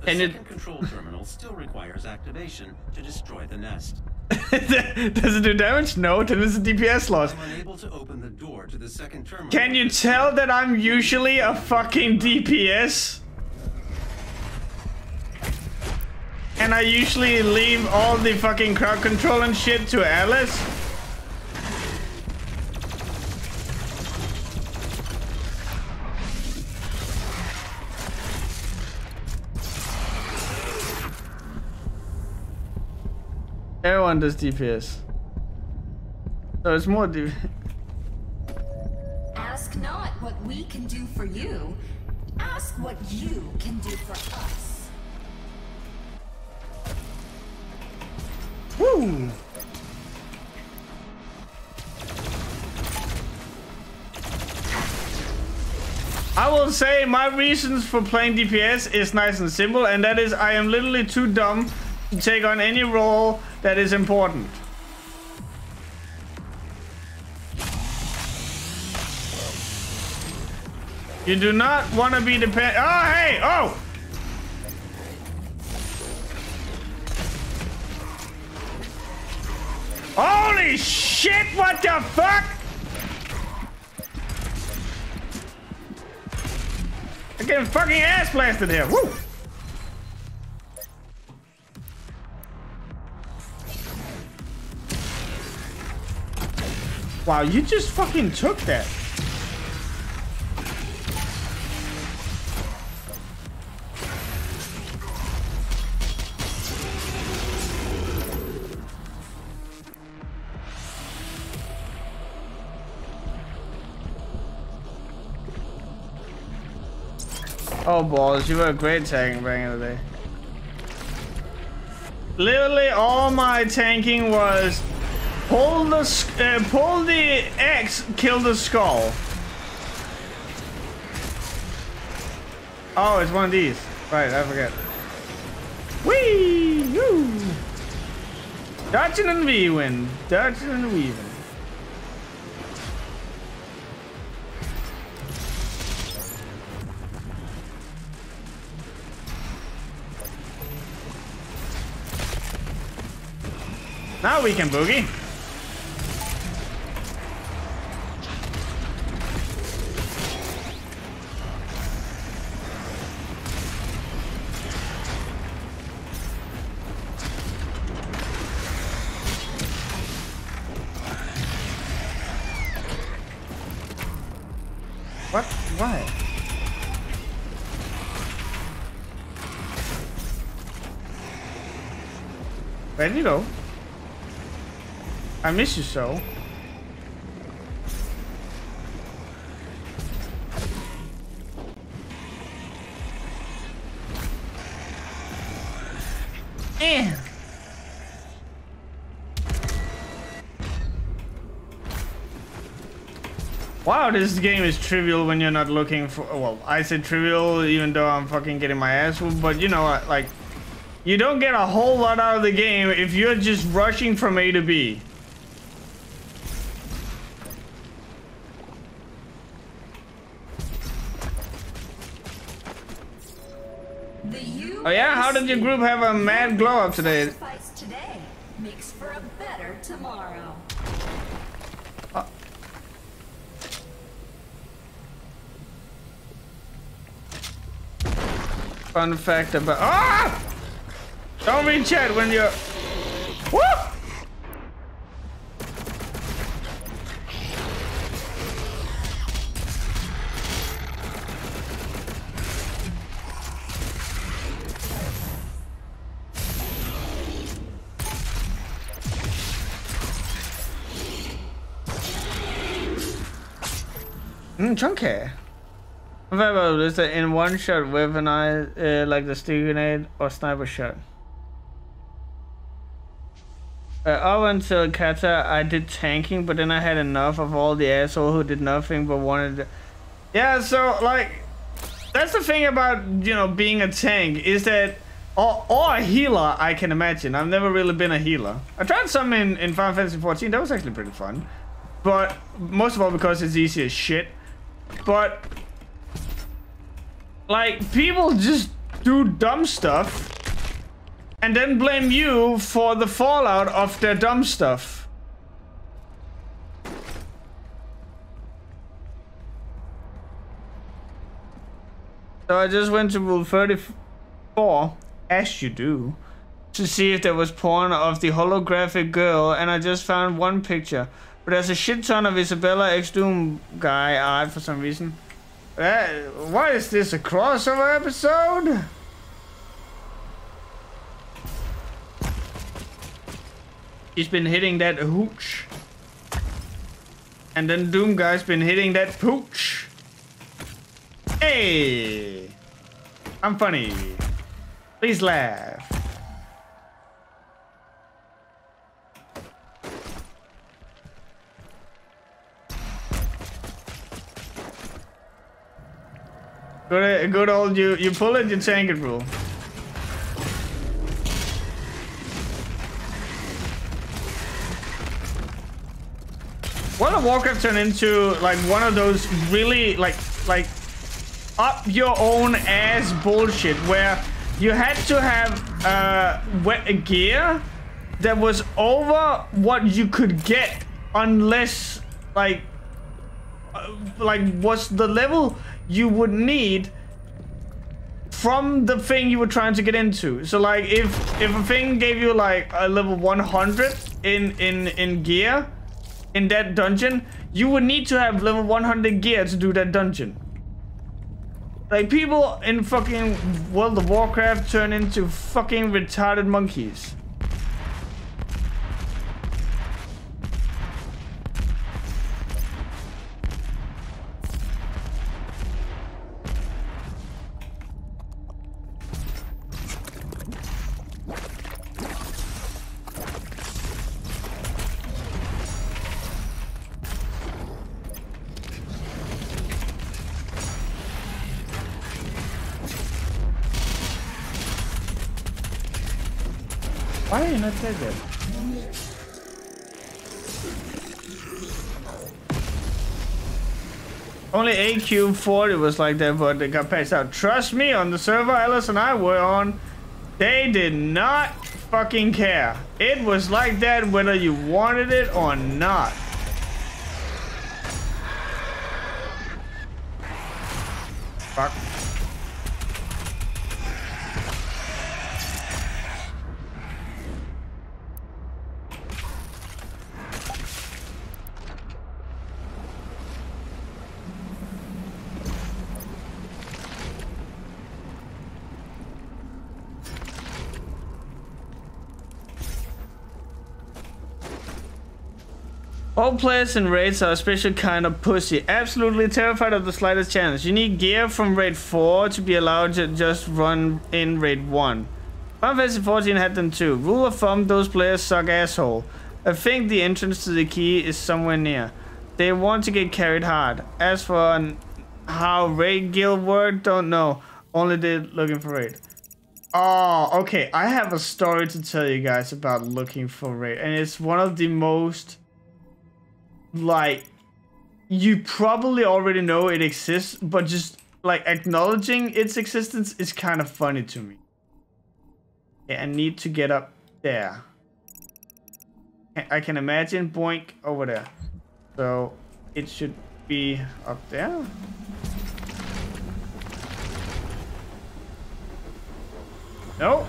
The second control terminal still requires activation to destroy the nest. Does it do damage? No, then it's a DPS loss. I'm unable to open the door to the second terminal. Can you tell that I'm usually a fucking DPS? And I usually leave all the fucking crowd control and shit to Alice? Everyone does DPS. So it's more DPS. Ask not what we can do for you. Ask what you can do for us. Woo! I will say my reasons for playing DPS is nice and simple, and that is I am literally too dumb to take on any role that is important. You do not want to be dependent. Oh, hey! Oh! Holy shit! What the fuck? I'm getting fucking ass blasted here. Woo! Wow, you just fucking took that. Oh balls, you were a great tanking back in the day. Literally all my tanking was pull the X, kill the skull. Oh, it's one of these. Right, I forget. Whee! Woo! Dodging and weaving. Dodging and weaving. Now we can boogie. What? Why? Where'd you go? I miss you so. Wow, this game is trivial when you're not looking for. Well, I said trivial even though I'm fucking getting my ass whooped, but you know, like, you don't get a whole lot out of the game if you're just rushing from A to B. Oh yeah, how did your group have a mad glow up today? Today makes for a better tomorrow. Fun fact about don't read chat when you're woo! Chunky. Is it in one shot with an eye like the steel grenade or sniper shot? Up until Kata, I did tanking, but then I had enough of all the asshole who did nothing but wanted to... Yeah, so like that's the thing about, you know, being a tank is that or a healer. I can imagine. I've never really been a healer. I tried some in Final Fantasy 14. That was actually pretty fun, but most of all because it's easy as shit. But like, people just do dumb stuff and then blame you for the fallout of their dumb stuff. So I just went to rule 34, as you do, to see if there was porn of the holographic girl, and I just found one picture. But there's a shit ton of Isabella X Doom guy art for some reason. What is this, a crossover episode? He's been hitting that hooch. And then Doom Guy's been hitting that pooch. Hey! I'm funny. Please laugh. Good old you pull it, you tank it rule. World of Warcraft turned into like one of those really like up your own ass bullshit where you had to have wet gear that was over what you could get unless like what's the level you would need from the thing you were trying to get into. So like if a thing gave you like a level 100 in gear in that dungeon, you would need to have level 100 gear to do that dungeon. Like people in fucking World of Warcraft turn into fucking retarded monkeys. Why are you not dead yet? Only AQ40 was like that, but they got patched out. Trust me, on the server Alice and I were on, they did not fucking care. It was like that whether you wanted it or not. Fuck. All players in raids are a special kind of pussy. Absolutely terrified of the slightest challenge. You need gear from raid 4 to be allowed to just run in raid 1. Final Fantasy 14 had them too. Rule of thumb, those players suck asshole. I think the entrance to the key is somewhere near. They want to get carried hard. As for how raid guild work, don't know. Only did looking for raid. Oh, okay. I have a story to tell you guys about looking for raid. And it's one of the most... like, you probably already know it exists, but just like acknowledging its existence is kind of funny to me. Yeah, I need to get up there. I can imagine boink over there. So it should be up there. No.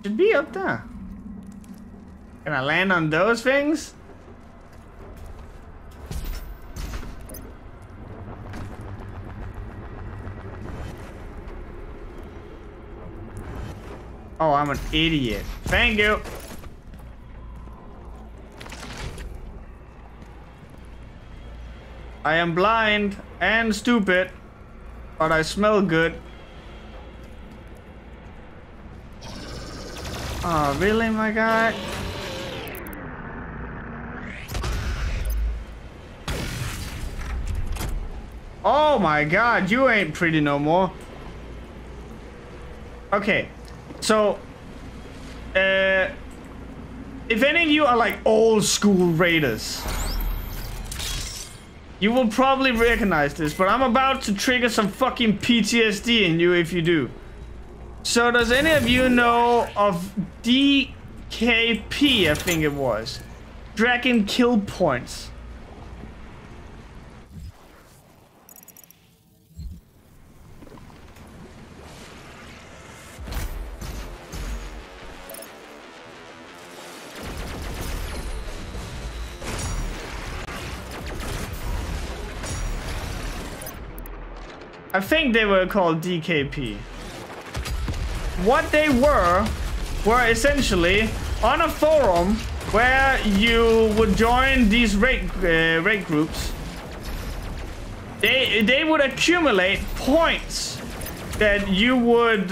Should be up there. Can I land on those things? Oh, I'm an idiot. Thank you. I am blind and stupid, but I smell good. Oh, really, my guy? Oh my god, you ain't pretty no more. Okay, so if any of you are like old school raiders, you will probably recognize this, but I'm about to trigger some fucking PTSD in you if you do. So does any of you know of DKP, I think it was? Dragon kill points. I think they were called DKP. What they were essentially on a forum where you would join these raid groups. They would accumulate points that you would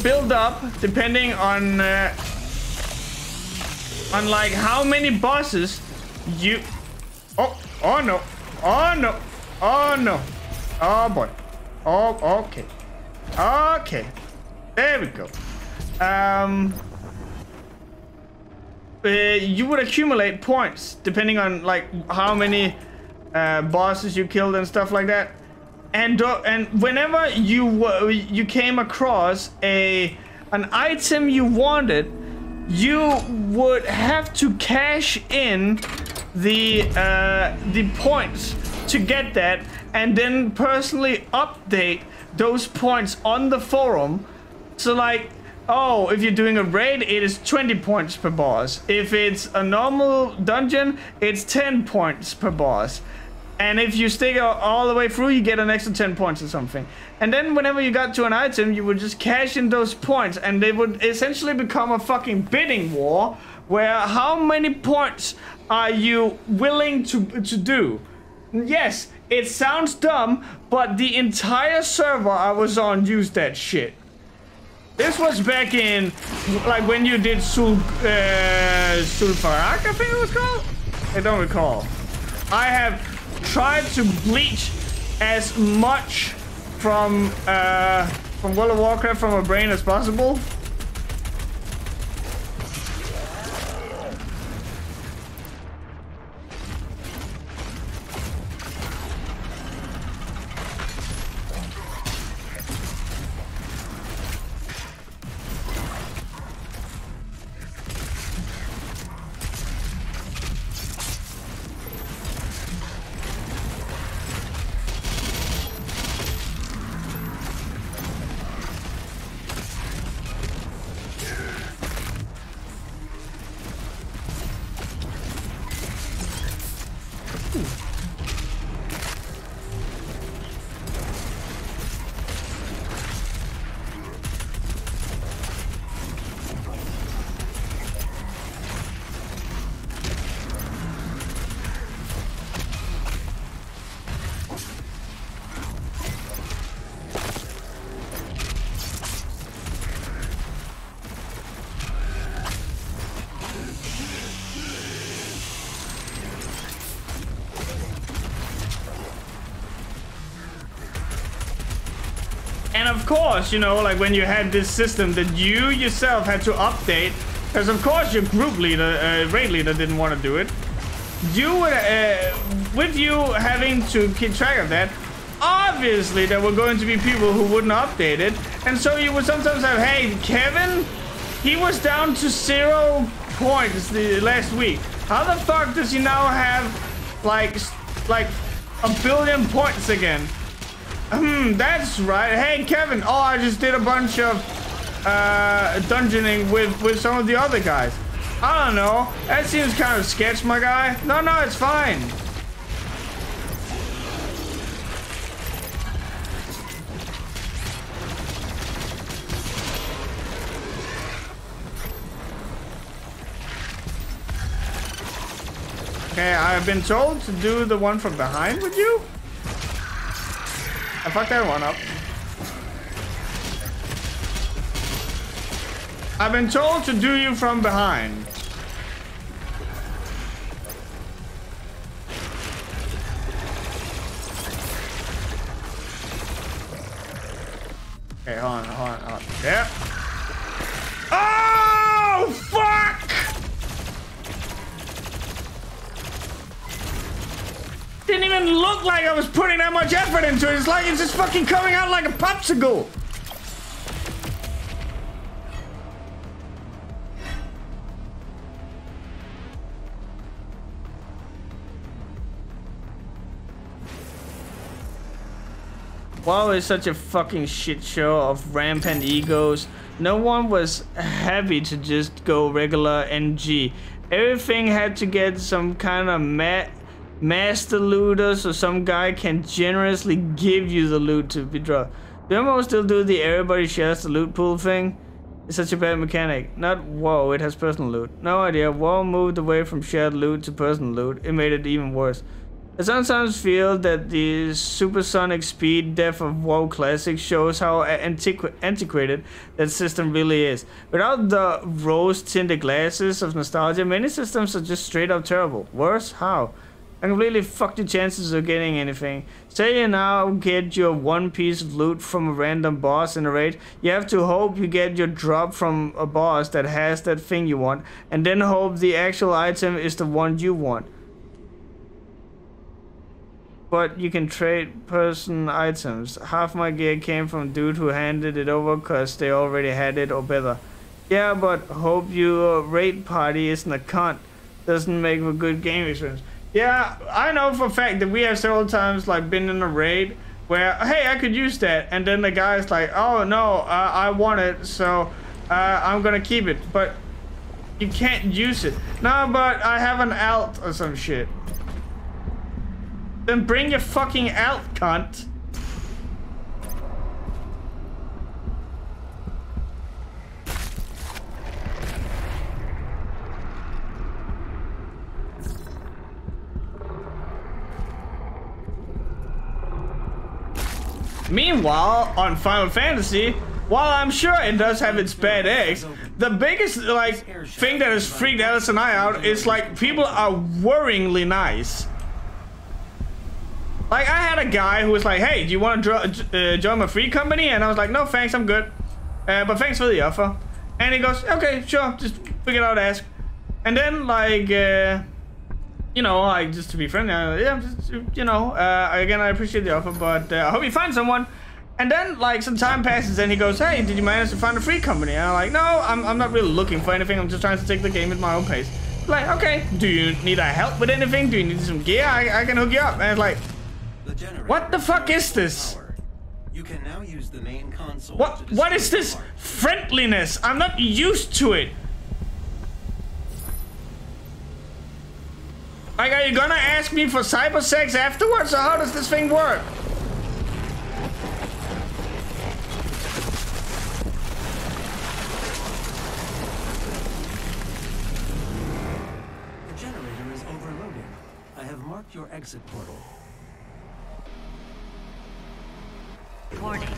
build up depending on like how many bosses you. Oh no! Oh no! Oh no! Oh boy! Oh, okay. Okay. There we go. You would accumulate points depending on like how many bosses you killed and stuff like that. And whenever you came across an item you wanted, you would have to cash in the points to get that, and then personally update those points on the forum. So like, oh, if you're doing a raid, it is 20 points per boss. If it's a normal dungeon, it's 10 points per boss. And if you stick all the way through, you get an extra 10 points or something. And then whenever you got to an item, you would just cash in those points, and they would essentially become a fucking bidding war, where how many points are you willing to do? Yes, it sounds dumb, but the entire server I was on used that shit. This was back in, like, when you did Sulfarak, I think it was called? I don't recall. I have tried to bleach as much from World of Warcraft from my brain as possible. And of course, you know, like when you had this system that you yourself had to update, because of course your group leader, raid leader didn't want to do it. You would, with you having to keep track of that, obviously there were going to be people who wouldn't update it. And so you would sometimes have, hey, Kevin, he was down to 0 points the last week. How the fuck does he now have like 1 billion points again? That's right. Hey, Kevin. Oh, I just did a bunch of dungeoning with some of the other guys. I don't know. That seems kind of sketch, my guy. No, it's fine. Okay, I've been told to do the one from behind with you. I fucked that one up. I've been told to do you from behind. Okay, hold on. Yeah. Oh, fuck! Didn't even look like I was putting that much effort into it. It's like it's just fucking coming out like a popsicle. WoW is such a fucking shit show of rampant egos. No one was happy to just go regular NG. Everything had to get some kind of master looter so some guy can generously give you the loot to be dropped. Do MMO still do the everybody shares the loot pool thing? It's such a bad mechanic. Not WoW, it has personal loot. No idea. WoW moved away from shared loot to personal loot. It made it even worse. I sometimes feel that the supersonic speed depth of WoW Classic shows how antiquated that system really is. Without the rose-tinted glasses of nostalgia, many systems are just straight up terrible. Worse? How? I completely fucked your chances of getting anything. Say you now get your one piece of loot from a random boss in a raid, you have to hope you get your drop from a boss that has that thing you want, and then hope the actual item is the one you want. But you can trade person items. Half my gear came from dude who handed it over cause they already had it or better. Yeah, but hope your raid party isn't a cunt. Doesn't make a good game experience. Yeah, I know for a fact that we have several times like been in a raid where, hey, I could use that, and then the guy's like, oh no, I want it, so I'm gonna keep it, but you can't use it. No, but I have an alt or some shit. Then bring your fucking alt, cunt. Meanwhile, on Final Fantasy, while I'm sure it does have its bad eggs, the biggest like thing that has freaked Alice and I out is like people are worryingly nice. Like, I had a guy who was like, hey, do you want to join my free company? And I was like, no, thanks, I'm good. But thanks for the offer. And he goes, okay, sure, just figure it out, ask. And then, like, you know, like, just to be friendly, yeah, just, you know, again, I appreciate the offer, but I hope you find someone. And then, like, some time passes, and he goes, hey, did you manage to find a free company? And I'm like, no, I'm not really looking for anything. I'm just trying to take the game at my own pace. Like, okay, do you need help with anything? Do you need some gear? I can hook you up. And it's like, what the fuck is this? You can now use the main console. What is this friendliness? I'm not used to it. Like, are you gonna ask me for cyber sex afterwards, or how does this thing work? The generator is overloaded. I have marked your exit portal. Warning,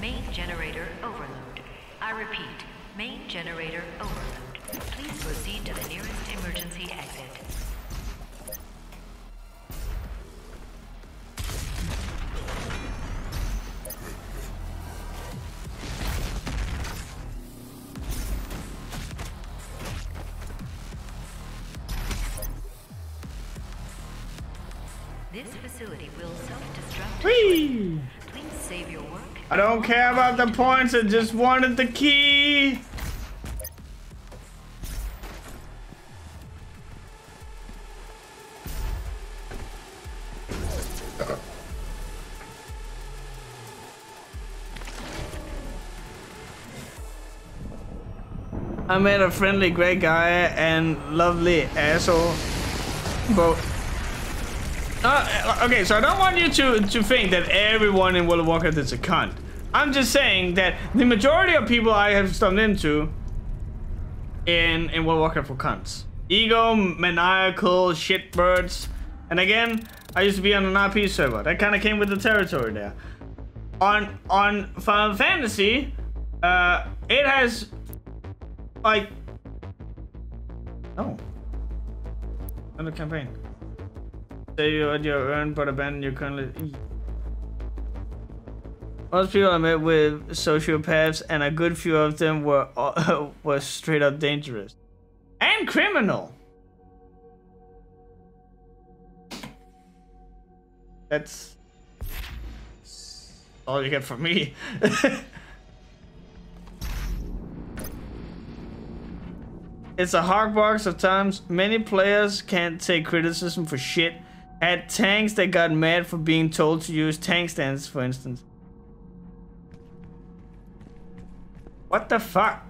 main generator overload. I repeat, main generator overload. Please proceed to the nearest emergency exit. This facility will self-destruct. Whee! Please save your work. I don't care about the points, I just wanted the key. I met a friendly great guy and lovely asshole. But okay, so I don't want you to think that everyone in World of Warcraft is a cunt. I'm just saying that the majority of people I have stumped into in World of Warcraft were cunts. Ego, maniacal, shitbirds. And again, I used to be on an RP server. That kind of came with the territory there. On Final Fantasy, it has like another campaign. Say you had your earn but abandon your currently. Most people I met with sociopaths, and a good few of them were straight up dangerous and criminal. That's all you get from me. It's a hard box of times. Many players can't take criticism for shit. Had tanks that got mad for being told to use tank stands, for instance. What the fuck?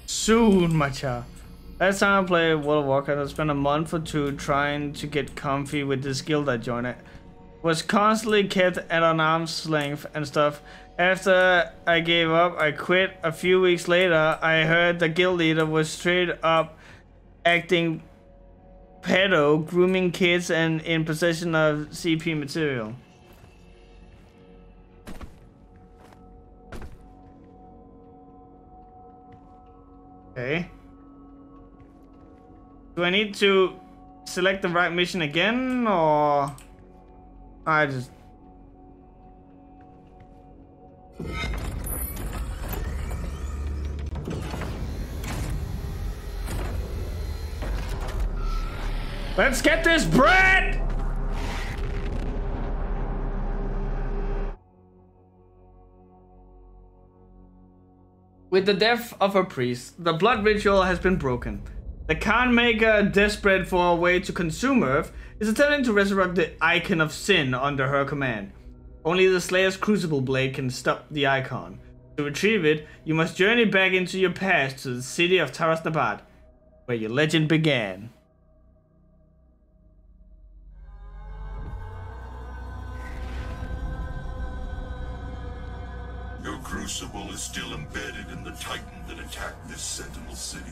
Soon, my child. Last time I played World of Warcraft, I spent a month or two trying to get comfy with this guild I joined. It was constantly kept at an arm's length and stuff. After I gave up, I quit. A few weeks later, I heard the guild leader was straight up acting pedo, grooming kids, and in possession of CP material. Okay. Do I need to select the right mission again, or I just... Let's get this bread! With the death of her priest, the blood ritual has been broken. The Khan Maker, desperate for a way to consume Earth, is attempting to resurrect the Icon of Sin under her command. Only the Slayer's Crucible Blade can stop the Icon. To retrieve it, you must journey back into your past to the city of Taras Nabat, where your legend began. Your crucible is still embedded in the Titan that attacked this Sentinel city.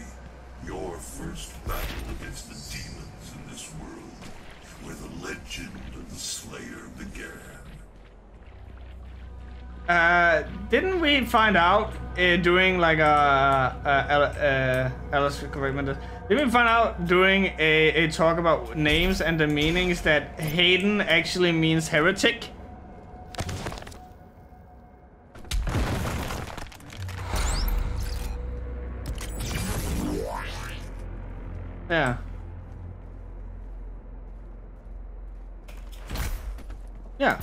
Your first battle against the demons in this world, where the legend of the Slayer began. Didn't we find out during like Alice, correct me. Didn't we find out during a talk about names and the meanings that Hayden actually means heretic? Yeah. Yeah.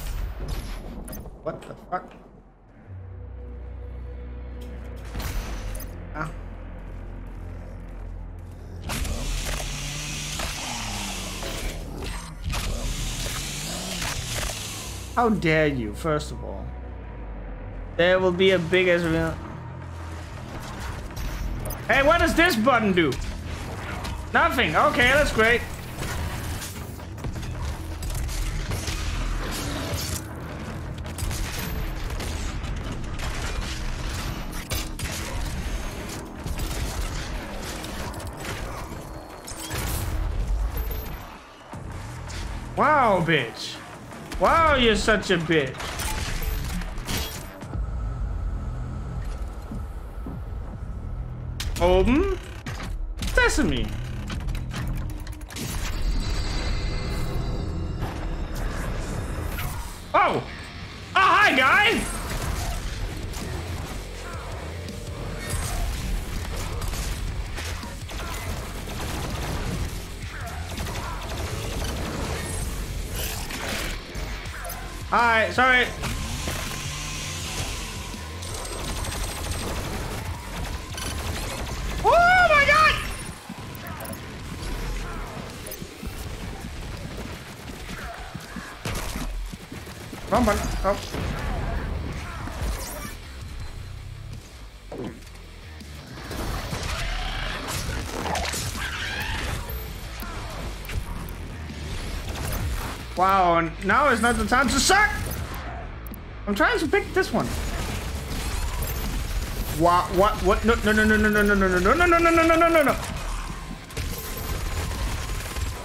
What the fuck? Ah. How dare you, first of all. There will be a big as real. Hey, what does this button do? Nothing. Okay, that's great. Wow, bitch. Wow, you're such a bitch. Open Sesame. Oh! Oh, hi, guys! Hi, sorry. Oh my god! Come on, oh. Wow, now is not the time to suck! I'm trying to pick this one. What? No, no, no, no, no, no, no, no, no, no, no, no, no, no, no, no, no.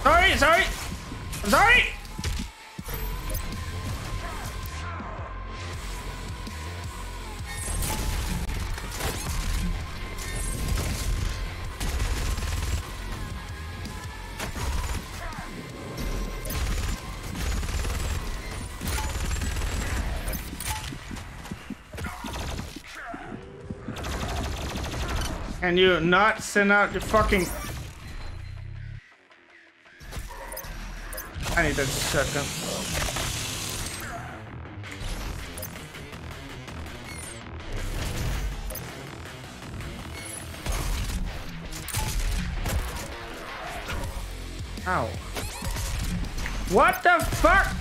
Sorry. I'm sorry. Can you not send out the fucking... I need a shotgun. Ow. What the fuck?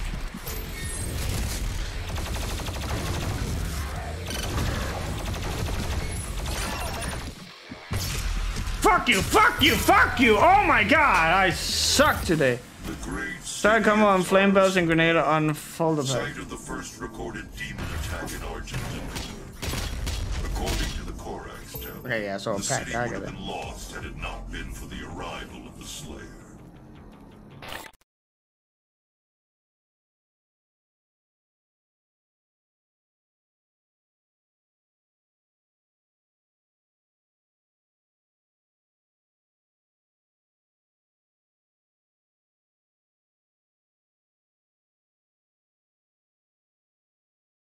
Fuck you, fuck you, fuck you! Oh my god, I suck today. Start combo on flame bells and grenade on folder pack. Site of the first recorded demon attack in Argentina. According to the Corax tablet, Okay, yeah, so a the pack, city I would get have it. been lost had it not been for the arrival of the Slayer.